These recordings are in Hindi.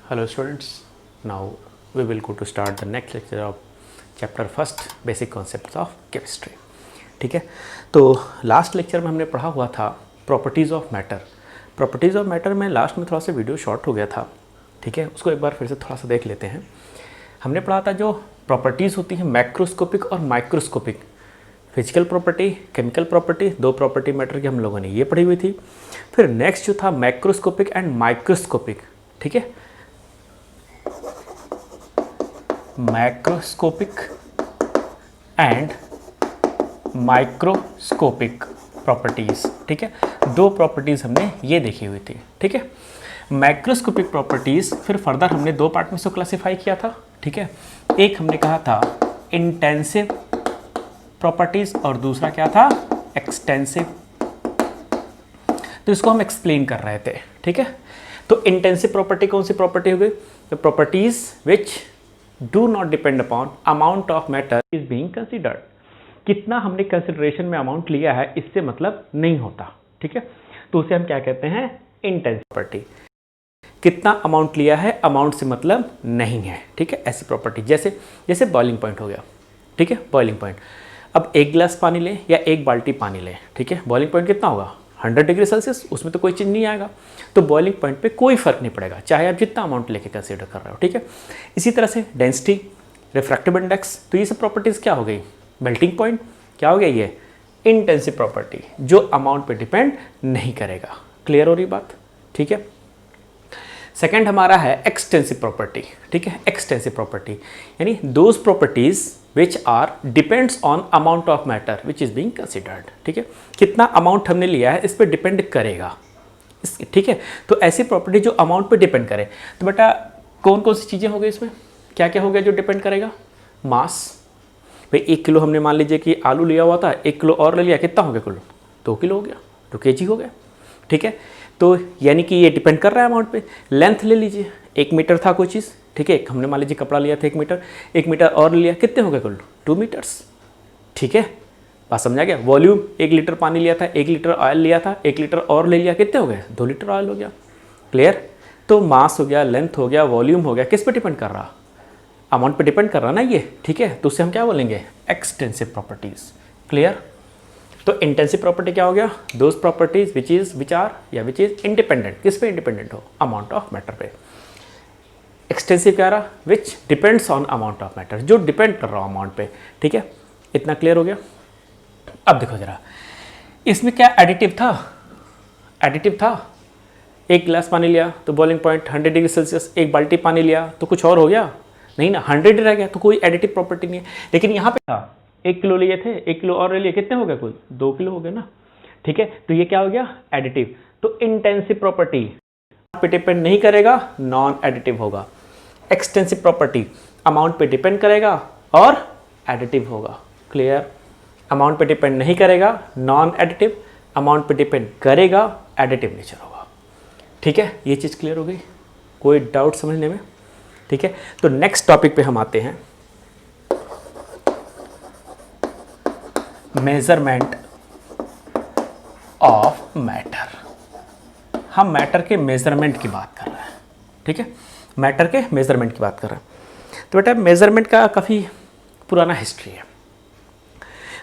Hello students, now we will go to start the next lecture of chapter first basic concepts of chemistry. ठीक है, तो लास्ट लेक्चर में हमने पढ़ा हुआ था properties of matter. Properties of matter में लास्ट में थोड़ा सा वीडियो शॉर्ट हो गया था. ठीक है, उसको एक बार फिर से थोड़ा सा देख लेते हैं. हमने पढ़ा था जो प्रॉपर्टीज़ होती हैं मैक्रोस्कोपिक और microscopic, physical property, chemical property, दो प्रॉपर्टी मैटर की हम लोगों ने ये पढ़ी हुई थी. फिर नेक्स्ट जो था मैक्रोस्कोपिक एंड माइक्रोस्कोपिक. ठीक है, मैक्रोस्कोपिक एंड माइक्रोस्कोपिक प्रॉपर्टीज़. ठीक है, दो प्रॉपर्टीज़ हमने ये देखी हुई थी. ठीक है, मैक्रोस्कोपिक प्रॉपर्टीज़ फिर फर्दर हमने दो पार्ट में से क्लासिफाई किया था. ठीक है, एक हमने कहा था इंटेंसिव प्रॉपर्टीज़ और दूसरा क्या था एक्सटेंसिव. तो इसको हम एक्सप्लेन कर रहे थे. ठीक है, तो इंटेंसिव प्रॉपर्टी कौन सी प्रॉपर्टी हो गई? The properties which do not depend upon amount of matter is being considered. कितना हमने कंसिडरेशन में अमाउंट लिया है इससे मतलब नहीं होता. ठीक है, तो उसे हम क्या कहते हैं इंटेंसिव प्रॉपर्टी. कितना अमाउंट लिया है अमाउंट से मतलब नहीं है. ठीक है, ऐसी प्रॉपर्टी जैसे बॉइलिंग पॉइंट हो गया. ठीक है, बॉइलिंग पॉइंट. अब एक गिलास पानी लें या एक बाल्टी पानी लें. ठीक है, बॉइलिंग पॉइंट कितना होगा 100 डिग्री सेल्सियस. उसमें तो कोई चीज़ नहीं आएगा, तो बॉइलिंग पॉइंट पे कोई फर्क नहीं पड़ेगा चाहे आप जितना अमाउंट लेके कंसीडर कर रहे हो. ठीक है, इसी तरह से डेंसिटी, रिफ्रैक्टिव इंडेक्स, तो ये सब प्रॉपर्टीज़ क्या हो गई. मेल्टिंग पॉइंट क्या हो गया, ये इंटेंसिव प्रॉपर्टी जो अमाउंट पे डिपेंड नहीं करेगा. क्लियर हो रही बात. ठीक है, सेकेंड हमारा है एक्सटेंसिव प्रॉपर्टी. ठीक है, एक्सटेंसिव प्रॉपर्टी यानी those properties which are depends on amount of matter which is being considered. ठीक है, कितना अमाउंट हमने लिया है इस पर डिपेंड करेगा. ठीक है, तो ऐसी प्रॉपर्टी जो अमाउंट पे डिपेंड करे. तो बेटा कौन कौन सी चीज़ें हो गई इसमें, क्या क्या हो गया जो डिपेंड करेगा. मास, भाई 1 किलो हमने मान लीजिए कि आलू लिया हुआ था, 1 किलो और ले लिया, कितना हो गया कुल 2 किलो हो गया, 2 kg हो गया. ठीक है, तो यानी कि ये डिपेंड कर रहा है अमाउंट पे. लेंथ ले लीजिए, 1 मीटर था कोई चीज़. ठीक है, हमने मान लीजिए कपड़ा लिया था 1 मीटर और लिया, कितने हो गए कुल 2 मीटर्स. ठीक है, बात समझ आ गया. वॉल्यूम 1 लीटर पानी लिया था, 1 लीटर ऑयल लिया था, 1 लीटर और ले लिया, कितने हो गए 2 लीटर ऑयल हो गया. क्लियर. तो मास हो गया, लेंथ हो गया, वॉल्यूम हो गया, किस पे डिपेंड कर रहा अमाउंट पे डिपेंड कर रहा ना ये. ठीक है, तो उससे हम क्या बोलेंगे एक्सटेंसिव प्रॉपर्टीज. क्लियर. तो इंटेंसिव प्रॉपर्टी क्या हो गया, those properties which is independent. किस पे इंडिपेंडेंट हो अमाउंट ऑफ मैटर पे. एक्सटेंसिव क्या रहा which depends on amount of matter, जो डिपेंड कर रहा हो अमाउंट पे. ठीक है, इतना क्लियर हो गया. अब देखो जरा इसमें क्या एडिटिव था. एक गिलास पानी लिया तो बॉइलिंग पॉइंट 100 डिग्री सेल्सियस. एक बाल्टी पानी लिया तो कुछ और हो गया नहीं ना, 100 रह गया, तो कोई एडिटिव प्रॉपर्टी नहीं है. लेकिन यहाँ पे था 1 किलो लिए थे, 1 किलो और ले लिए, कितने हो गए कुल 2 किलो हो गए ना. ठीक है, तो ये क्या हो गया एडिटिव. तो इंटेंसिव प्रॉपर्टी पे डिपेंड नहीं करेगा, नॉन एडिटिव होगा. एक्सटेंसिव प्रॉपर्टी अमाउंट पे डिपेंड करेगा और एडिटिव होगा. क्लियर. अमाउंट पे डिपेंड नहीं करेगा नॉन एडिटिव, अमाउंट पे डिपेंड करेगा एडिटिव नेचर होगा. ठीक है, ये चीज़ क्लियर हो गई, कोई डाउट समझने में. ठीक है, तो नेक्स्ट टॉपिक पे हम आते हैं, मेजरमेंट ऑफ मैटर. हम मैटर के मेजरमेंट की बात कर रहे हैं. ठीक है, मैटर के मेजरमेंट की बात कर रहे हैं. तो बेटा मेजरमेंट का काफ़ी पुराना हिस्ट्री है,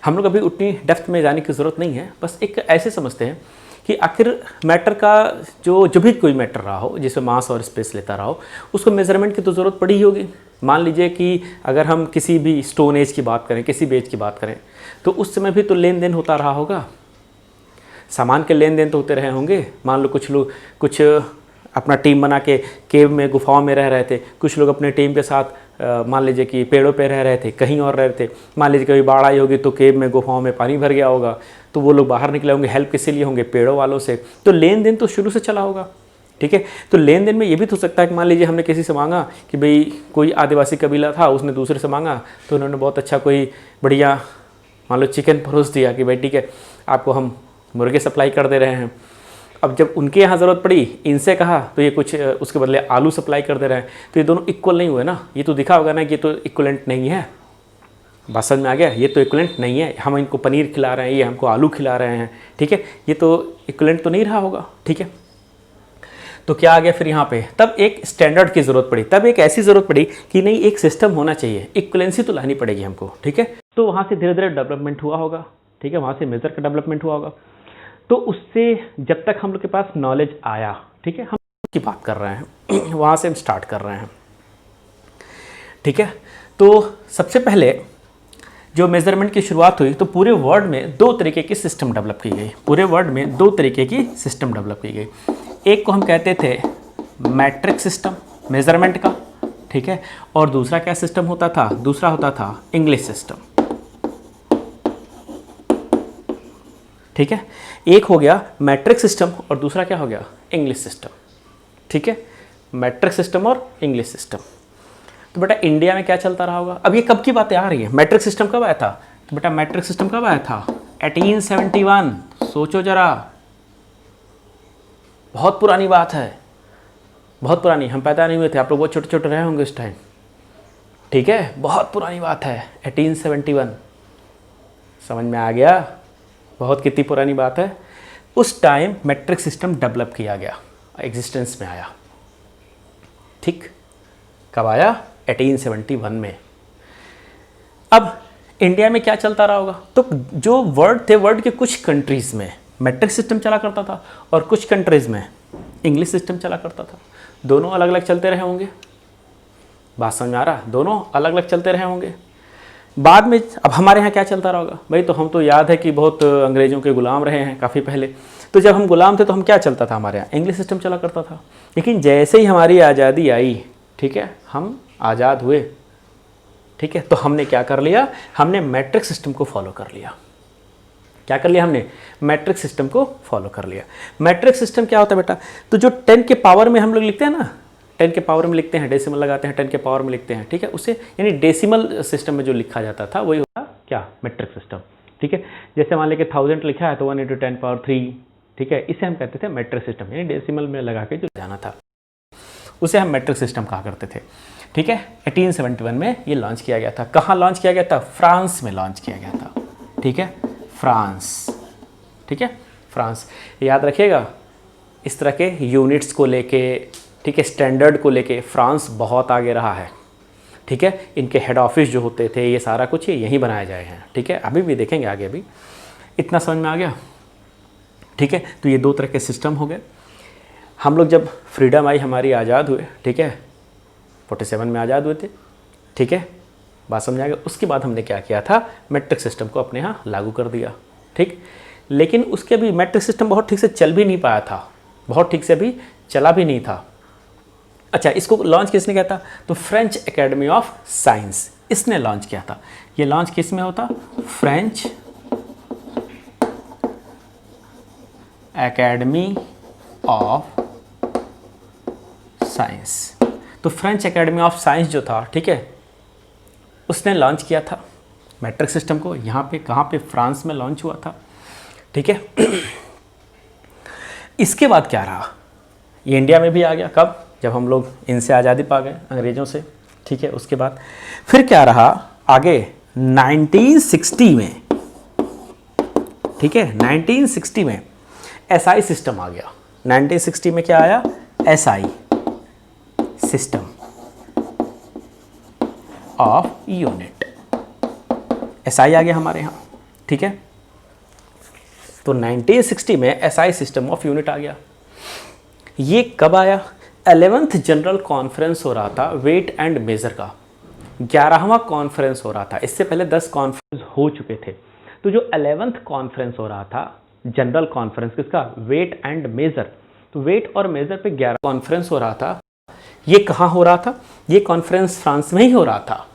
हम लोग अभी उतनी डेप्थ में जाने की ज़रूरत नहीं है. बस एक ऐसे समझते हैं कि आखिर मैटर का जो भी कोई मैटर रहा हो जिसमें मास और स्पेस लेता रहा हो, उसको मेजरमेंट की तो ज़रूरत पड़ी ही होगी. मान लीजिए कि अगर हम किसी भी स्टोन एज की बात करें, किसी भी एज की बात करें, तो उस समय भी तो लेन देन होता रहा होगा, सामान के लेन देन तो होते रहे होंगे. मान लो कुछ लोग कुछ अपना टीम बना के केव में गुफाओं में रह रहे थे, कुछ लोग अपने टीम के साथ मान लीजिए कि पेड़ों पे रह रहे थे, कहीं और रह रहे थे. मान लीजिए कभी बाढ़ आई होगी तो केव में गुफाओं में पानी भर गया होगा, तो वो लोग बाहर निकले होंगे, हेल्प किससे लिए होंगे पेड़ों वालों से. तो लेन देन तो शुरू से चला होगा. ठीक है, तो लेन देन में ये भी तो हो सकता है कि मान लीजिए हमने किसी से मांगा कि भाई कोई आदिवासी कबीला था, उसने दूसरे से मांगा तो उन्होंने बहुत अच्छा कोई बढ़िया मान लो चिकन परोस दिया कि भाई ठीक है आपको हम मुर्गे सप्लाई कर दे रहे हैं. अब जब उनके यहाँ ज़रूरत पड़ी, इनसे कहा तो ये कुछ उसके बदले आलू सप्लाई कर दे रहे हैं. तो ये दोनों इक्वल नहीं हुए ना. ये तो दिखा होगा ना कि ये तो इक्वलेंट नहीं है. बात समझ में आ गया, ये तो इक्वलेंट नहीं है. हम इनको पनीर खिला रहे हैं, ये हमको आलू खिला रहे हैं. ठीक है, ये तो इक्वलेंट तो नहीं रहा होगा. ठीक है, तो क्या आ गया फिर यहाँ पे, तब एक स्टैंडर्ड की ज़रूरत पड़ी, तब एक ऐसी ज़रूरत पड़ी कि नहीं एक सिस्टम होना चाहिए, इक्वलेंसी तो लानी पड़ेगी हमको, ठीक है। तो वहाँ से धीरे धीरे डेवलपमेंट हुआ होगा, ठीक है, वहाँ से मेजर का डेवलपमेंट हुआ होगा। तो उससे जब तक हम लोग के पास नॉलेज आया, ठीक है, हम की बात कर रहे हैं वहाँ से हम स्टार्ट कर रहे हैं, ठीक है। तो सबसे पहले जो मेजरमेंट की शुरुआत हुई तो पूरे वर्ल्ड में दो तरीके की सिस्टम डेवलप की गई, पूरे वर्ल्ड में दो तरीके की सिस्टम डेवलप की गई। एक को हम कहते थे मैट्रिक सिस्टम मेजरमेंट का, ठीक है, और दूसरा क्या सिस्टम होता था, दूसरा होता था इंग्लिश सिस्टम, ठीक है। एक हो गया मैट्रिक सिस्टम और दूसरा क्या हो गया, इंग्लिश सिस्टम, ठीक है, मैट्रिक सिस्टम और इंग्लिश सिस्टम। तो बेटा इंडिया में क्या चलता रहा होगा, अब ये कब की बातें आ रही है, मैट्रिक सिस्टम कब आया था, तो बेटा मैट्रिक सिस्टम कब आया था, 1871, सोचो जरा, बहुत पुरानी बात है, बहुत पुरानी, हम पैदा नहीं हुए थे, आप लोग बहुत छोटे छोटे रहे होंगे उस टाइम, ठीक है, बहुत पुरानी बात है 1871, समझ में आ गया, बहुत कितनी पुरानी बात है। उस टाइम मैट्रिक सिस्टम डेवलप किया गया, एग्जिस्टेंस में आया, ठीक, कब आया, 1871 में। अब इंडिया में क्या चलता रहा होगा, तो जो वर्ड थे, वर्ड के कुछ कंट्रीज में मैट्रिक सिस्टम चला करता था और कुछ कंट्रीज में इंग्लिश सिस्टम चला करता था, दोनों अलग अलग चलते रहे होंगे, बात समझ में आ रहा, दोनों अलग अलग चलते रहे होंगे। बाद में अब हमारे यहाँ क्या चलता रहा होगा भाई, तो हम तो याद है कि बहुत अंग्रेज़ों के गुलाम रहे हैं काफ़ी पहले, तो जब हम गुलाम थे तो हम क्या चलता था, हमारे यहाँ इंग्लिश सिस्टम चला करता था। लेकिन जैसे ही हमारी आज़ादी आई, ठीक है, हम आज़ाद हुए, ठीक है, तो हमने क्या कर लिया, हमने मैट्रिक सिस्टम को फॉलो कर लिया। क्या कर लिया हमने, मैट्रिक सिस्टम को फॉलो कर लिया। मैट्रिक सिस्टम क्या होता है बेटा, तो जो 10 के पावर में हम लोग लिखते हैं ना, 10 के पावर में लिखते हैं, डेसिमल लगाते हैं, 10 के पावर में लिखते हैं, ठीक है, उसे यानी डेसिमल सिस्टम में जो लिखा जाता था वही होता क्या, मैट्रिक सिस्टम, ठीक है। जैसे मान लीजिए 1000 लिखा है तो 1 × 10 पावर 3, ठीक है, इसे हम कहते थे मैट्रिक सिस्टम, यानी डेसिमल में लगा के जो जाना था उसे हम मैट्रिक सिस्टम कहा करते थे, ठीक है। 1871 में ये लॉन्च किया गया था। कहाँ लॉन्च किया गया था, फ्रांस में लॉन्च किया गया था, ठीक है, फ्रांस, ठीक है, फ्रांस। याद रखिएगा इस तरह के यूनिट्स को लेके, ठीक है, स्टैंडर्ड को लेके फ्रांस बहुत आगे रहा है, ठीक है। इनके हेड ऑफिस जो होते थे ये सारा कुछ यहीं बनाए जाए हैं, ठीक है, अभी भी देखेंगे आगे, अभी इतना समझ में आ गया, ठीक है। तो ये दो तरह के सिस्टम हो गए। हम लोग जब फ्रीडम आई, हमारी आज़ाद हुए, ठीक है, 47 में आज़ाद हुए थे, ठीक है, बात समझ आ गया। उसके बाद हमने क्या किया था, मैट्रिक सिस्टम को अपने यहाँ लागू कर दिया, ठीक। लेकिन उसके भी मैट्रिक सिस्टम बहुत ठीक से चल भी नहीं पाया था, बहुत ठीक से भी चला भी नहीं था। अच्छा, इसको लॉन्च किसने किया था, तो फ्रेंच एकेडमी ऑफ साइंस, इसने लॉन्च किया था। ये लॉन्च किस में होता, फ्रेंच एकेडमी ऑफ साइंस। तो फ्रेंच एकेडमी ऑफ साइंस जो था, ठीक है, उसने लॉन्च किया था मैट्रिक सिस्टम को। यहाँ पे कहाँ पे, फ्रांस में लॉन्च हुआ था, ठीक है। इसके बाद क्या रहा, ये इंडिया में भी आ गया, कब, जब हम लोग इनसे आज़ादी पा गए अंग्रेज़ों से, ठीक है। उसके बाद फिर क्या रहा आगे, 1960 में, ठीक है, 1960 में एसआई सिस्टम आ गया। 1960 में क्या आया, SI system of unit, SI आ गया हमारे यहाँ, ठीक है। तो 1960 में एसआई सिस्टम ऑफ यूनिट आ गया। ये कब आया, 11th जनरल कॉन्फ्रेंस हो रहा था वेट एंड मेजर का, 11वां कॉन्फ्रेंस हो रहा था। इससे पहले 10 कॉन्फ्रेंस हो चुके थे। तो जो 11th कॉन्फ्रेंस हो रहा था, जनरल कॉन्फ्रेंस किसका, वेट एंड मेजर, तो वेट और मेजर पे 11 कॉन्फ्रेंस हो रहा था। ये कहाँ हो रहा था, ये कॉन्फ्रेंस फ्रांस में ही हो रहा था।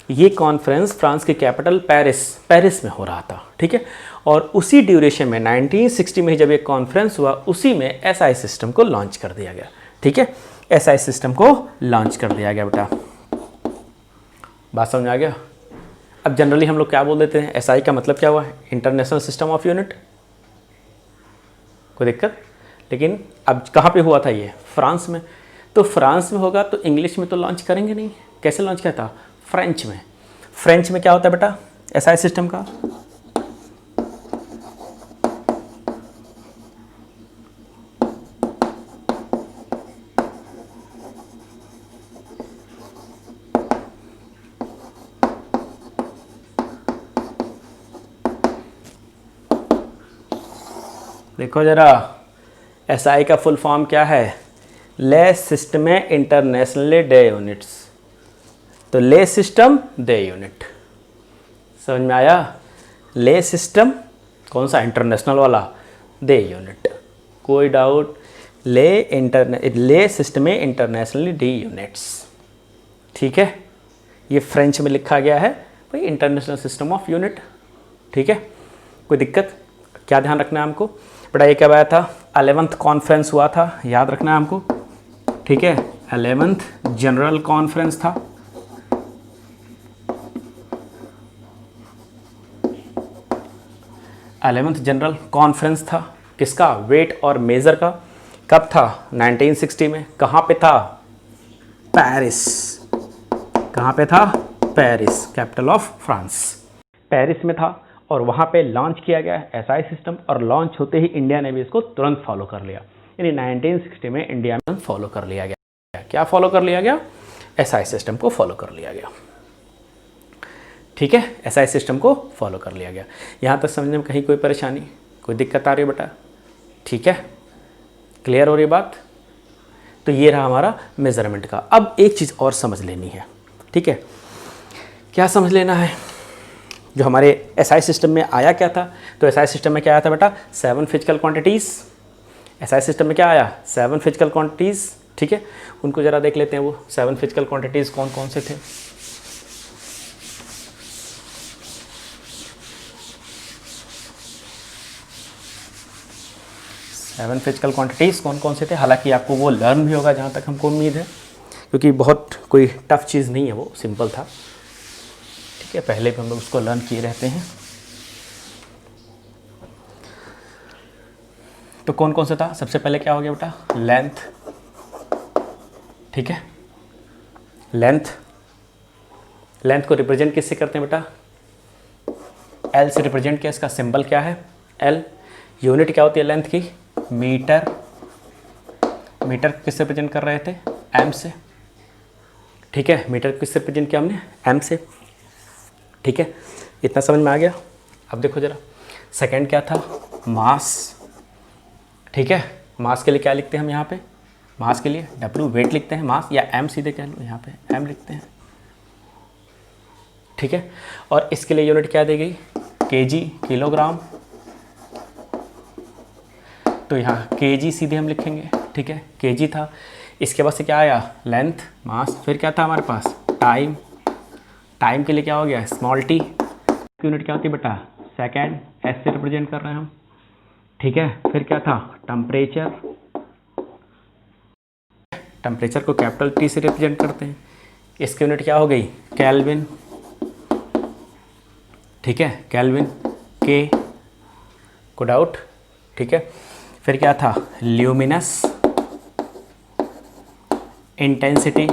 ये कॉन्फ्रेंस फ्रांस के कैपिटल पेरिस में हो रहा था, ठीक है। और उसी ड्यूरेशन में 1960 में जब ये कॉन्फ्रेंस हुआ, उसी में एसआई सिस्टम को लॉन्च कर दिया गया, ठीक है। एसआई सिस्टम को लॉन्च कर दिया गया बेटा, बात समझ आ गया। अब जनरली हम लोग क्या बोल देते हैं, एसआई का मतलब क्या हुआ, इंटरनेशनल सिस्टम ऑफ यूनिट, कोई दिक्कत। लेकिन अब कहाँ पे हुआ था ये, फ्रांस में। तो फ्रांस में होगा तो इंग्लिश में तो लॉन्च करेंगे नहीं, कैसे लॉन्च किया था, फ्रेंच में। फ्रेंच में क्या होता है बेटा, एसआई सिस्टम का देखो जरा, एसआई का फुल फॉर्म क्या है? ले सिस्टम इंटरनेशनली डे यूनिट्स। तो ले सिस्टम डे यूनिट, समझ में आया? ले सिस्टम कौन सा? इंटरनेशनल वाला, डे यूनिट, कोई डाउट? ले सिस्टम इंटरनेशनली डे यूनिट्स, ठीक है। ये फ्रेंच में लिखा गया है भाई, इंटरनेशनल सिस्टम ऑफ यूनिट, ठीक है। कोई दिक्कत? क्या ध्यान रखना है हमको बेटा? ये क्या आया था? 11th कॉन्फ्रेंस हुआ था, याद रखना है हमको, ठीक है। 11th जनरल कॉन्फ्रेंस था, जनरल कॉन्फ्रेंस था। किसका? वेट और मेजर का। कब था? 1960 में। कहाँ पे था? पेरिस। कहाँ पे था? Paris, capital of France, Paris में था। और वहाँ पे लॉन्च किया गया एसआई सिस्टम, और लॉन्च होते ही इंडिया ने भी इसको तुरंत फॉलो कर लिया। यानी 1960 में इंडिया में फॉलो कर लिया गया। क्या फॉलो कर लिया गया? एसआई सिस्टम को फॉलो कर लिया गया, ठीक है। एसआई सिस्टम को फॉलो कर लिया गया। यहाँ तक समझने में कहीं कोई परेशानी, कोई दिक्कत आ रही है बेटा? ठीक है, क्लियर हो रही बात? तो ये रहा हमारा मेजरमेंट का। अब एक चीज़ और समझ लेनी है, ठीक है। क्या समझ लेना है? जो हमारे एसआई सिस्टम में आया क्या था? तो एसआई सिस्टम में क्या आया था बेटा? 7 फिजिकल क्वांटिटीज़। एसआई सिस्टम में क्या आया? 7 फिजिकल क्वांटिटीज़, ठीक है। उनको ज़रा देख लेते हैं, वो 7 फिजिकल क्वांटिटीज़ कौन कौन से थे। 7 फिजिकल क्वांटिटीज़ कौन कौन से थे? हालांकि आपको वो लर्न भी होगा जहाँ तक हमको उम्मीद है, क्योंकि बहुत कोई टफ चीज़ नहीं है, वो सिंपल था, ठीक है। पहले भी हम लोग उसको लर्न किए रहते हैं। तो कौन कौन सा था? सबसे पहले क्या हो गया बेटा? लेंथ, ठीक है। लेंथ को रिप्रेजेंट किससे करते हैं बेटा? एल से रिप्रेजेंट किया। इसका सिंबल क्या है? एल। यूनिट क्या होती है लेंथ की? मीटर। मीटर किससे रिप्रेजेंट कर रहे थे? एम से, ठीक है। मीटर किससे रिप्रेजेंट किया हमने? एम से, ठीक है। इतना समझ में आ गया? अब देखो जरा, सेकंड क्या था? मास, ठीक है। मास के लिए क्या लिखते हैं हम यहाँ पे? मास के लिए W, वेट लिखते हैं, मास या एम सीधे कह लो, यहाँ पे एम लिखते हैं, ठीक है। और इसके लिए यूनिट क्या दी गई? KG, kilogram. तो यहाँ केजी सीधे हम लिखेंगे, ठीक है। केजी था। इसके बाद से क्या आया? लेंथ, मास। फिर क्या था हमारे पास? टाइम। टाइम के लिए क्या हो गया? Small T. यूनिट क्या होती है बेटा? सेकेंड, एस से रिप्रेजेंट कर रहे हैं हम, ठीक है। फिर क्या था? टेम्परेचर। टेम्परेचर को कैपिटल टी से रिप्रेजेंट करते हैं। इसकी यूनिट क्या हो गई? केल्विन, ठीक है। केल्विन, के, को डाउट, ठीक है। फिर क्या था? ल्यूमिनस इंटेंसिटी,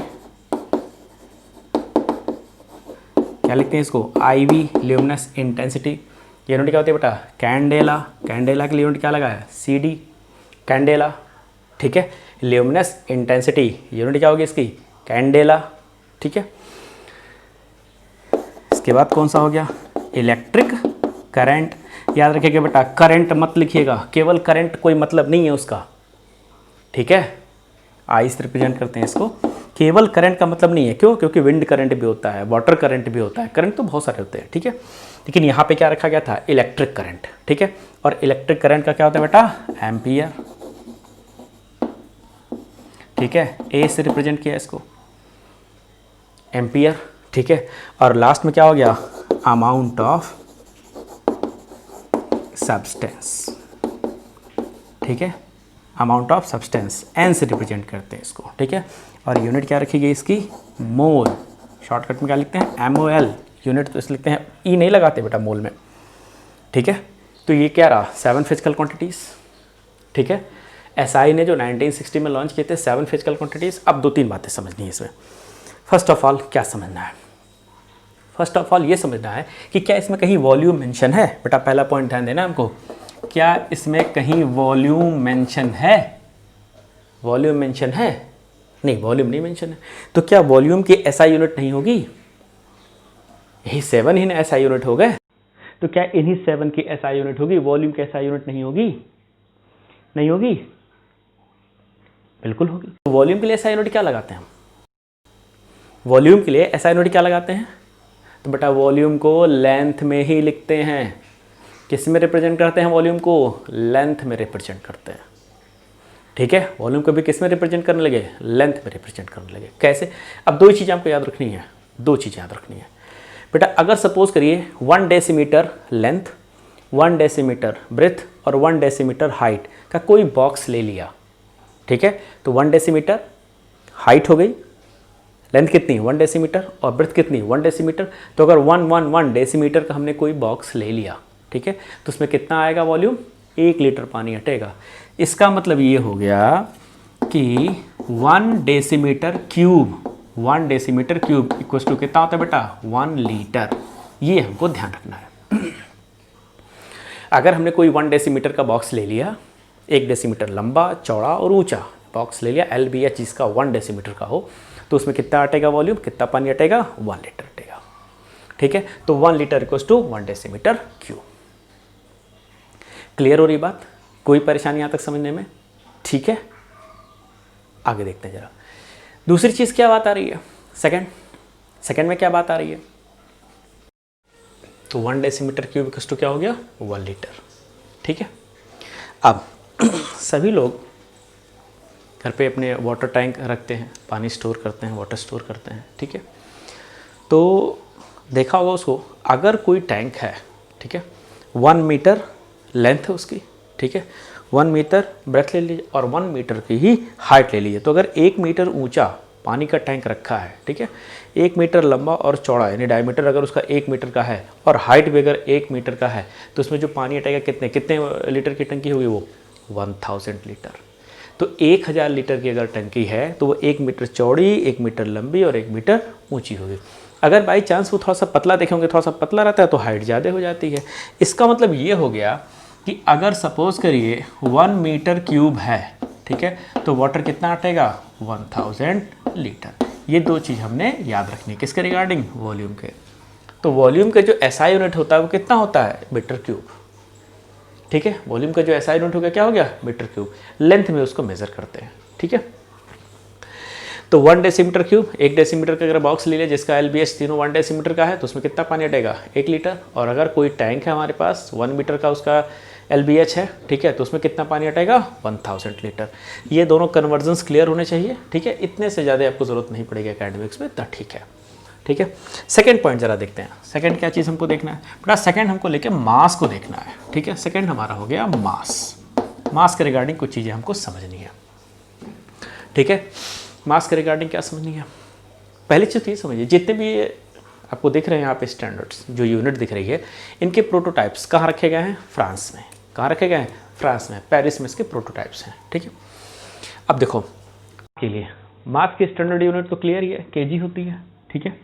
क्या लिखते हैं इसको? IV, luminous intensity. ये यूनिट क्या होती है बेटा? कैंडेला। कैंडेला के लिए यूनिट क्या लगा है? CD, कैंडेला, ठीक है। ल्यूमिनस इंटेंसिटी यूनिट क्या होगी इसकी? कैंडेला, ठीक है। इसके बाद कौन सा हो गया? Electric current. याद रखिएगा बेटा, करंट मत लिखिएगा, केवल करंट कोई मतलब नहीं है उसका, ठीक है। आई से रिप्रेजेंट करते हैं इसको, केवल करंट का मतलब नहीं है। क्यों? क्योंकि विंड करंट भी होता है, वाटर करंट भी होता है, करंट तो बहुत सारे होते हैं, ठीक है। लेकिन यहाँ पे क्या रखा गया था? इलेक्ट्रिक करंट, ठीक है। और इलेक्ट्रिक करंट का क्या होता है बेटा? एम्पियर, ठीक है। ए से रिप्रेजेंट किया इसको, एम्पियर, ठीक है। और लास्ट में क्या हो गया? अमाउंट ऑफ सब्सटेंस, ठीक है। अमाउंट ऑफ सब्सटेंस, एन से रिप्रेजेंट करते हैं इसको, ठीक है। और यूनिट क्या रखी गई इसकी? मोल। शॉर्टकट में क्या लिखते हैं? MOL। यूनिट तो इस लिखते हैं, ई नहीं लगाते बेटा मोल में, ठीक है। तो ये क्या रहा? 7 फिजिकल क्वांटिटीज़, ठीक है। SI ने जो 1960 में लॉन्च किए थे 7 फिजिकल क्वांटिटीज़। अब 2-3 बातें समझनी है इसमें। फर्स्ट ऑफ ऑल क्या समझना है? फर्स्ट ऑफ ऑल ये समझना है कि क्या इसमें कहीं वॉल्यूम मेंशन है? बेटा पहला पॉइंट ध्यान देना हमको, क्या इसमें कहीं वॉल्यूम मेंशन है? वॉल्यूम मेंशन है? नहीं, वॉल्यूम नहीं मेंशन है। तो क्या वॉल्यूम की SI यूनिट नहीं होगी? यही 7 ही ना SI यूनिट हो गए, तो क्या इन्हीं 7 की SI यूनिट होगी? वॉल्यूम की SI यूनिट नहीं होगी? नहीं होगी? बिल्कुल होगी। तो वॉल्यूम के लिए एसआई यूनिट क्या लगाते हैं हम? वॉल्यूम के लिए एसआई यूनिट क्या लगाते हैं? तो बेटा वॉल्यूम को लेंथ में ही लिखते हैं। किस में रिप्रेजेंट करते हैं वॉल्यूम को? लेंथ में रिप्रेजेंट करते हैं। ठीक है, वॉल्यूम को भी किस में रिप्रेजेंट करने लगे? लेंथ में रिप्रेजेंट करने लगे। कैसे? अब दो चीज़ें आपको याद रखनी है, दो चीज़ें याद रखनी है बेटा। अगर सपोज करिए 1 डेसीमीटर लेंथ, 1 डेसीमीटर ब्रेथ और 1 डेसीमीटर हाइट का कोई बॉक्स ले लिया, ठीक है, तो 1 डेसीमीटर हाइट हो गई, लेंथ कितनी? 1 डेसीमीटर और ब्रेथ कितनी? 1 डेसीमीटर। तो अगर 1 डेसीमीटर का हमने कोई बॉक्स ले लिया, ठीक है, तो उसमें कितना आएगा वॉल्यूम? 1 लीटर पानी हटेगा। इसका मतलब ये हो गया कि 1 decimeter cube, 1 decimeter cube equals to कितना होता है बेटा? 1 लीटर। ये हमको ध्यान रखना है। अगर हमने कोई 1 डेसीमीटर का बॉक्स ले लिया, 1 डेसीमीटर लंबा, चौड़ा और ऊंचा बॉक्स ले लिया, LBH जिसका 1 डेसीमीटर का हो, तो उसमें कितना हटेगा वॉल्यूम? कितना पानी हटेगा? 1 लीटर हटेगा। ठीक है, तो 1 litre equals to 1 decimeter cube. Clear हो रही बात? कोई परेशानी यहाँ तक समझने में? ठीक है, आगे देखते हैं जरा। दूसरी चीज़ क्या बात आ रही है? सेकंड में क्या बात आ रही है? तो 1 डेसीमीटर क्यूब इक्वल्स टू क्या हो गया? 1 लीटर। ठीक है, अब सभी लोग घर पे अपने वाटर टैंक रखते हैं, पानी स्टोर करते हैं, वाटर स्टोर करते हैं। ठीक है, तो देखा होगा उसको, अगर कोई टैंक है, ठीक है, 1 मीटर लेंथ है उसकी, ठीक है, 1 मीटर ब्रेथ ले लीजिए और 1 मीटर की ही हाइट ले लीजिए। तो अगर 1 मीटर ऊंचा पानी का टैंक रखा है, ठीक है, 1 मीटर लंबा और चौड़ा, यानी डायमीटर अगर उसका 1 मीटर का है और हाइट भी अगर 1 मीटर का है, तो उसमें जो पानी हटेगा कितने कितने लीटर की टंकी होगी? वो 1000 लीटर। तो 1000 लीटर की अगर टंकी है तो वो 1 मीटर चौड़ी, 1 मीटर लंबी और 1 मीटर ऊंची होगी। अगर बाई चांस वो थोड़ा सा पतला देखेंगे, थोड़ा सा पतला रहता है तो हाइट ज़्यादा हो जाती है। इसका मतलब ये हो गया कि अगर सपोज करिए 1 मीटर क्यूब है, ठीक है, तो वाटर कितना हटेगा? 1000 लीटर। ये दो चीज़ हमने याद रखनी है। किसके रिगार्डिंग? वॉल्यूम के। तो वॉल्यूम का जो एसआई यूनिट होता है वो कितना होता है? Metre cube. ठीक है, वॉल्यूम का जो एसआई यूनिट हो गया क्या हो गया? Metre cube. लेंथ में उसको मेजर करते हैं। ठीक है, तो 1 डेसीमीटर क्यूब, 1 डेसीमीटर का अगर बॉक्स ले लिया जिसका LBH तीनों 1 डेसीमीटर का है, तो उसमें कितना पानी हटेगा? 1 लीटर। और अगर कोई टैंक है हमारे पास 1 मीटर का, उसका LBH है, ठीक है, तो उसमें कितना पानी हटेगा? 1000 लीटर। ये दोनों कन्वर्जन्स क्लियर होने चाहिए। ठीक है, इतने से ज़्यादा आपको ज़रूरत नहीं पड़ेगी एकेडमिक्स में, तो ठीक है। ठीक है, सेकंड पॉइंट जरा देखते हैं। सेकंड क्या चीज़ हमको देखना है बेटा? सेकंड हमको लेके मास को देखना है। ठीक है, सेकंड हमारा हो गया मास। मास के रिगार्डिंग कुछ चीज़ें हमको समझनी है। ठीक है, मास के रिगार्डिंग क्या समझनी है? पहली चीज़ ये समझिए, जितने भी आपको दिख रहे हैं यहाँ पे स्टैंडर्ड्स, जो यूनिट दिख रही है, इनके प्रोटोटाइप्स कहाँ रखे गए हैं? फ्रांस में। कहाँ रखे गए हैं? फ्रांस में, पेरिस में इसके प्रोटोटाइप्स हैं। ठीक है, अब देखो के लिए मास की स्टैंडर्ड यूनिट तो क्लियर ही है, केजी होती है। ठीक है,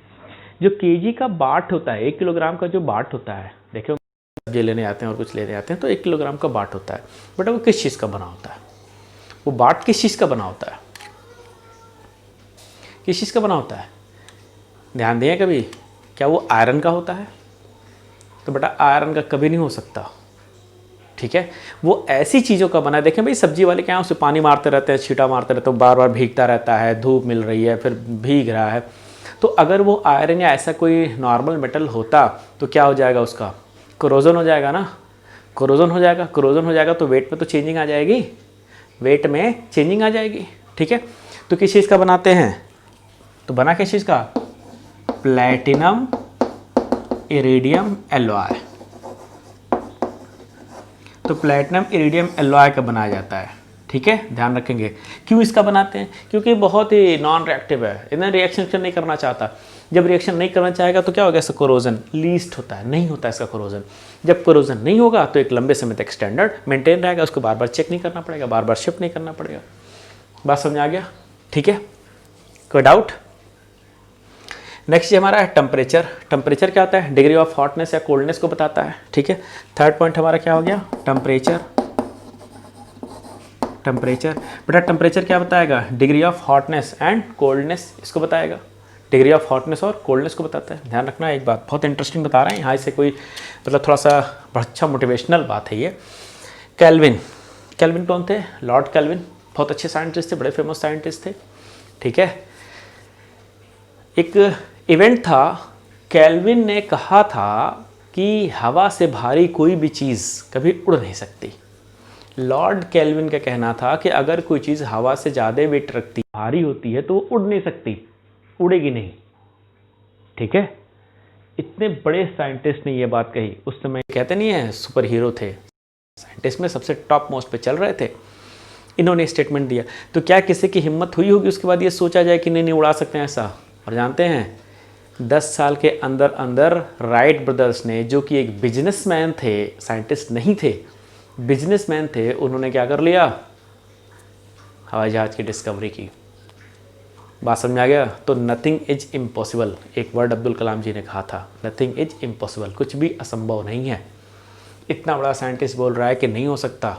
जो केजी का बाट होता है, 1 किलोग्राम का जो बाट होता है, देखो सब्जी लेने आते हैं और कुछ लेने आते हैं तो 1 किलोग्राम का बाट होता है। बेटा वो किस चीज़ का बना होता है? वो बाट किस चीज़ का बना होता है? किस चीज़ का बना होता है? ध्यान दें कभी, क्या वो आयरन का होता है? तो बेटा आयरन का कभी नहीं हो सकता। ठीक है, वो ऐसी चीज़ों का बना है। देखें भाई, सब्जी वाले क्या है, उसे पानी मारते रहते हैं, छींटा मारते रहते हैं, बार बार भीगता रहता है, धूप मिल रही है फिर भीग रहा है। तो अगर वो आयरन या ऐसा कोई नॉर्मल मेटल होता तो क्या हो जाएगा? उसका कोरोजन हो जाएगा ना, कोरोजन हो जाएगा। कोरोजन हो जाएगा तो वेट में तो चेंजिंग आ जाएगी, वेट में चेंजिंग आ जाएगी। ठीक है, तो किस चीज़ का बनाते हैं? तो बना किस चीज़ का? Platinum iridium alloy. तो प्लैटिनम इरिडियम एलॉय का बनाया जाता है। ठीक है, ध्यान रखेंगे। क्यों इसका बनाते हैं? क्योंकि बहुत ही नॉन रिएक्टिव है, इन्हें रिएक्शन नहीं करना चाहता। जब रिएक्शन नहीं करना चाहेगा तो क्या होगा? इसका कोरोजन लीस्ट होता है, नहीं होता इसका कोरोजन। जब कोरोजन नहीं होगा तो एक लंबे समय तक स्टैंडर्ड मेंटेन रहेगा, उसको बार बार चेक नहीं करना पड़ेगा, बार बार शिफ्ट नहीं करना पड़ेगा। बात समझ आ गया? ठीक है, कोई डाउट? नेक्स्ट हमारा है टेम्परेचर। टेम्परेचर क्या होता है? डिग्री ऑफ हॉटनेस या कोल्डनेस को बताता है। ठीक है, थर्ड पॉइंट हमारा क्या हो गया? टेम्परेचर। टेम्परेचर बेटा, टेम्परेचर क्या बताएगा? Degree of hotness and coldness इसको बताएगा। डिग्री ऑफ हॉटनेस और कोल्डनेस को बताता है। ध्यान रखना, एक बात बहुत इंटरेस्टिंग बता रहे हैं यहाँ से, कोई मतलब थोड़ा सा अच्छा मोटिवेशनल बात है ये। केल्विन कैल्विन कौन थे? लॉर्ड कैल्विन, बहुत अच्छे साइंटिस्ट थे, बड़े फेमस साइंटिस्ट थे, ठीक है। एक इवेंट था, कैल्विन ने कहा था कि हवा से भारी कोई भी चीज़ कभी उड़ नहीं सकती। लॉर्ड कैल्विन का कहना था कि अगर कोई चीज़ हवा से ज़्यादा वेट रखती, भारी होती है, तो वो उड़ नहीं सकती, उड़ेगी नहीं, ठीक है। इतने बड़े साइंटिस्ट ने ये बात कही। उस समय कहते नहीं है सुपर हीरो थे, साइंटिस्ट में सबसे टॉप मोस्ट पे चल रहे थे, इन्होंने स्टेटमेंट दिया। तो क्या किसी की हिम्मत हुई होगी उसके बाद ये सोचा जाए कि नहीं नहीं उड़ा सकते हैं ऐसा? और जानते हैं 10 साल के अंदर अंदर राइट ब्रदर्स ने, जो कि एक बिजनेसमैन थे, साइंटिस्ट नहीं थे, बिजनेसमैन थे, उन्होंने क्या कर लिया? हवाई जहाज़ की डिस्कवरी की। बात समझ में आ गया? तो नथिंग इज इम्पॉसिबल, एक वर्ड अब्दुल कलाम जी ने कहा था, नथिंग इज इम्पॉसिबल, कुछ भी असंभव नहीं है। इतना बड़ा साइंटिस्ट बोल रहा है कि नहीं हो सकता,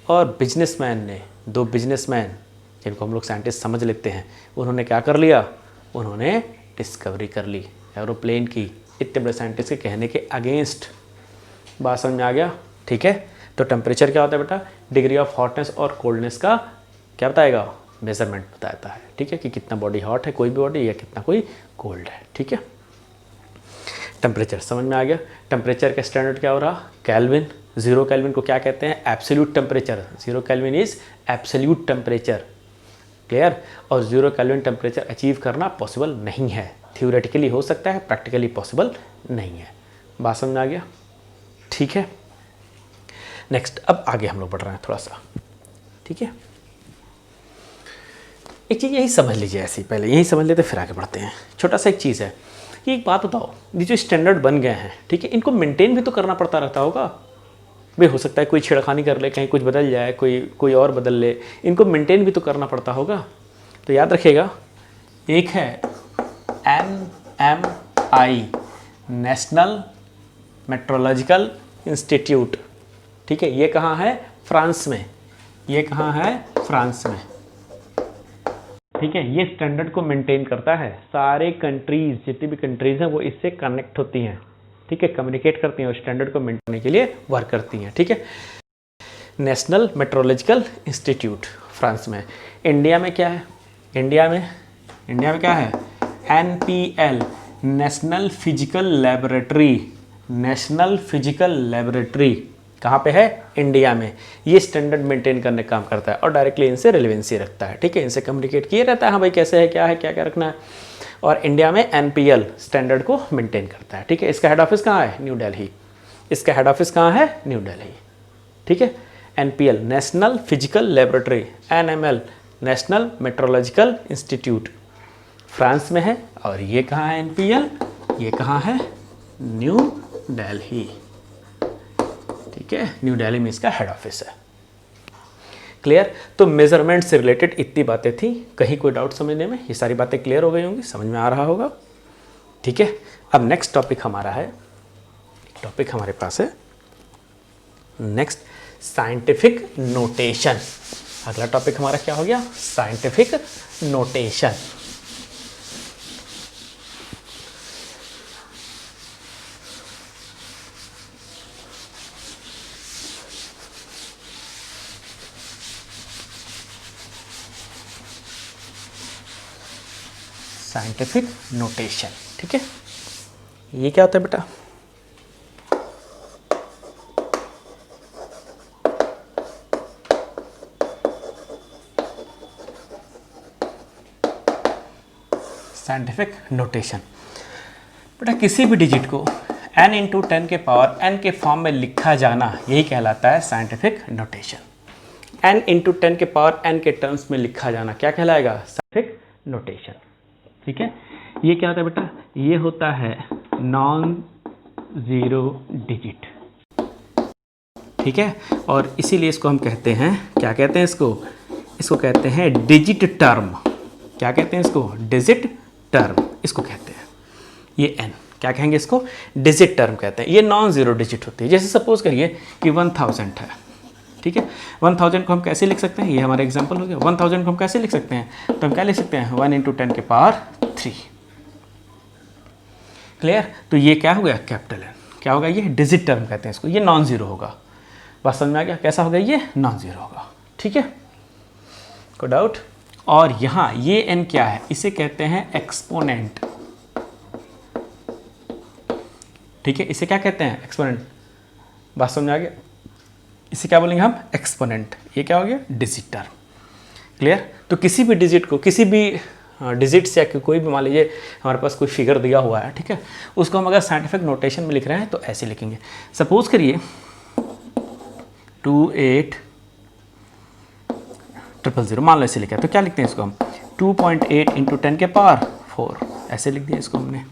और बिजनेसमैन ने, 2 बिजनेसमैन जिनको हम लोग साइंटिस्ट समझ लेते हैं, उन्होंने क्या कर लिया? उन्होंने डिस्कवरी कर ली एरोप्लेन की, इतने बड़े साइंटिस्ट के कहने के अगेंस्ट। बात समझ में आ गया? ठीक है। तो टेम्परेचर क्या होता है बेटा? डिग्री ऑफ हॉटनेस और कोल्डनेस का क्या बताएगा? मेजरमेंट बताता है, ठीक है, कि कितना बॉडी हॉट है कोई भी बॉडी, या कितना कोई कोल्ड है, ठीक है। टेम्परेचर समझ में आ गया। टेम्परेचर का स्टैंडर्ड क्या हो रहा? केल्विन। 0 केल्विन को क्या कहते हैं? Absolute temperature. 0 kelvin is absolute temperature, clear. और 0 केल्विन टेम्परेचर अचीव करना पॉसिबल नहीं है, थियोरेटिकली हो सकता है, प्रैक्टिकली पॉसिबल नहीं है। बात समझ में आ गया? ठीक है। नेक्स्ट, अब आगे हम लोग बढ़ रहे हैं थोड़ा सा, ठीक है। एक चीज़ यही समझ लीजिए, ऐसी पहले यही समझ लेते फिर आगे बढ़ते हैं। छोटा सा एक चीज़ है कि एक बात बताओ, ये जो स्टैंडर्ड बन गए हैं, ठीक है, इनको मेंटेन भी तो करना पड़ता रहता होगा भाई। हो सकता है कोई छेड़खानी कर ले, कहीं कुछ बदल जाए, कोई और बदल ले, इनको मेंटेन भी तो करना पड़ता होगा। तो याद रखिएगा, एक है NMI, नेशनल मेट्रोलॉजिकल इंस्टीट्यूट, ठीक है। ये कहाँ है? फ्रांस में। ये कहाँ है? फ्रांस में, ठीक है। ये स्टैंडर्ड को मेंटेन करता है। सारे कंट्रीज, जितनी भी कंट्रीज हैं, वो इससे कनेक्ट होती हैं, ठीक है, कम्युनिकेट करती हैं और स्टैंडर्ड को मेंटेन करने के लिए वर्क करती हैं, ठीक है। नेशनल मेट्रोलॉजिकल इंस्टीट्यूट फ्रांस में। इंडिया में क्या है? इंडिया में क्या है? NPL, national physical laboratory. National physical laboratory कहाँ पे है? इंडिया में। ये स्टैंडर्ड मेंटेन करने का काम करता है और डायरेक्टली इनसे रिलेवेंसी रखता है, ठीक है। इनसे कम्युनिकेट किए रहता है, हाँ भाई कैसे है, क्या है, क्या क्या रखना है। और इंडिया में NPL स्टैंडर्ड को मेंटेन करता है, ठीक है। इसका हेड ऑफिस कहाँ है? न्यू दिल्ली। इसका हेड ऑफिस कहाँ है? न्यू दिल्ली, ठीक है। NPL, national physical laboratory, NML, national metrological institute, France में है। और ये कहाँ है? NPL, ये कहाँ है? न्यू दिल्ली, ठीक है। न्यू दिल्ली में इसका हेड ऑफिस है, क्लियर। तो मेजरमेंट से रिलेटेड इतनी बातें थी, कहीं कोई डाउट समझने में? ये सारी बातें क्लियर हो गई होंगी, समझ में आ रहा होगा, ठीक है। अब नेक्स्ट टॉपिक हमारा है, टॉपिक हमारे पास है नेक्स्ट, साइंटिफिक नोटेशन। अगला टॉपिक हमारा क्या हो गया? Scientific notation. साइंटिफिक नोटेशन, ठीक है। ये क्या होता है बेटा? साइंटिफिक नोटेशन बेटा, किसी भी डिजिट को n × 10 के पावर n के फॉर्म में लिखा जाना, यही कहलाता है साइंटिफिक नोटेशन। n × 10 के पावर n के टर्म्स में लिखा जाना क्या कहलाएगा? साइंटिफिक नोटेशन, ठीक है। ये क्या होता है बेटा? ये होता है नॉन ज़ीरो डिजिट, ठीक है। और इसीलिए इसको हम कहते हैं, क्या कहते हैं इसको कहते हैं डिजिट टर्म। क्या कहते हैं इसको? डिजिट टर्म इसको कहते हैं। ये n क्या कहेंगे इसको? डिजिट टर्म कहते हैं। ये नॉन ज़ीरो डिजिट होती है। जैसे सपोज करिए कि 1000 है, ठीक है। 1000 को हम कैसे लिख सकते हैं? ये हमारा एग्जांपल हो गया। 1000 को हम कैसे लिख सकते हैं? तो हम क्या लिख सकते हैं? 1 × 10 के पावर 3, क्लियर। तो ये क्या हो गया? Capital N। क्या होगा? ये डिजिट टर्म कहते हैं इसको, ये नॉन ज़ीरो होगा। बात समझ में आ गया? कैसा होगा ये? नॉन ज़ीरो होगा। ठीक है, कोई डाउट? और यहाँ ये n क्या है? इसे कहते हैं एक्सपोनेंट। ठीक है, इसे क्या कहते हैं? एक्सपोनेंट। बात समझ में आ गया? इसे क्या बोलेंगे हम? एक्सपोनेंट। ये क्या हो गया? Digit term. क्लियर? तो किसी भी डिजिट को, किसी भी डिजिट से या कोई भी, मान लीजिए हमारे पास कोई फिगर दिया हुआ है, ठीक है, उसको हम अगर साइंटिफिक नोटेशन में लिख रहे हैं तो ऐसे लिखेंगे। सपोज करिए 28000 मान लो ऐसे लिखा है, तो क्या लिखते हैं इसको हम? 2.8 इंटू 10 के पावर 4 ऐसे लिख दिया इसको हमने।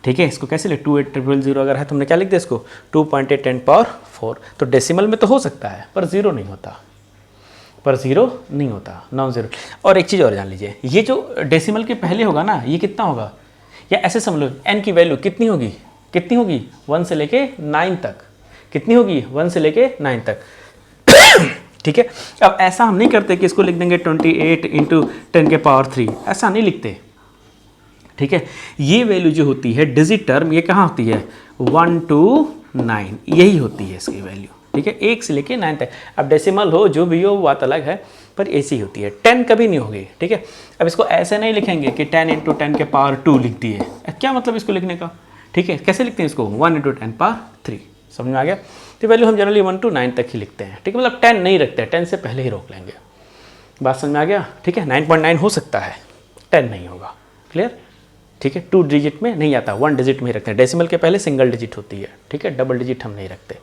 ठीक है, इसको कैसे लिख? 28000 अगर है तो हमने क्या लिख दिया इसको? 2.8 10 पावर 4। तो डेसिमल में तो हो सकता है पर ज़ीरो नहीं होता, पर ज़ीरो नहीं होता, नॉन ज़ीरो। और एक चीज़ और जान लीजिए, ये जो डेसिमल के पहले होगा ना, ये कितना होगा? या ऐसे समझ लो, n की वैल्यू कितनी होगी? कितनी होगी? 1 से लेके 9 तक। कितनी होगी? 1 से लेके 9 तक। ठीक है, अब ऐसा हम नहीं करते कि इसको लिख देंगे 28 इंटू 10 के पावर 3, ऐसा नहीं लिखते। ठीक है, ये वैल्यू जो होती है डिजिट टर्म, ये कहाँ होती है? 1 to 9 यही होती है इसकी वैल्यू। ठीक है, 1 से लेके 9 तक। अब डेसिमल हो जो भी हो वो बात अलग है, पर ऐसी होती है। 10 कभी नहीं होगी। ठीक है, अब इसको ऐसे नहीं लिखेंगे कि 10 इंटू 10 के पावर 2 लिख दिए। क्या मतलब इसको लिखने का? ठीक है, कैसे लिखते हैं इसको? 1 इंटू 10 पावर 3। समझ में आ गया? तो वैल्यू हम जनरली 1 to 9 तक ही लिखते हैं। ठीक है, मतलब 10 नहीं रखते हैं, 10 से पहले ही रोक लेंगे। बात समझ में आ गया? ठीक है, 9.9 हो सकता है, 10 नहीं होगा। क्लियर? ठीक है, 2 डिजिट में नहीं आता, 1 डिजिट में ही रखते हैं। डेसिमल के पहले सिंगल डिजिट होती है। ठीक है, डबल डिजिट हम नहीं रखते।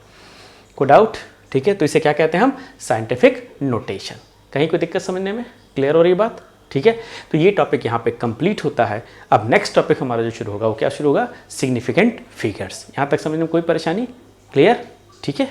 कोई डाउट? ठीक है, तो इसे क्या कहते हैं हम? Scientific notation. कहीं कोई दिक्कत समझने में? क्लियर हो रही बात? ठीक है, तो ये टॉपिक यहाँ पे कंप्लीट होता है। अब नेक्स्ट टॉपिक हमारा जो शुरू होगा वो क्या शुरू होगा? Significant figures. यहाँ तक समझने में कोई परेशानी? क्लियर? ठीक है।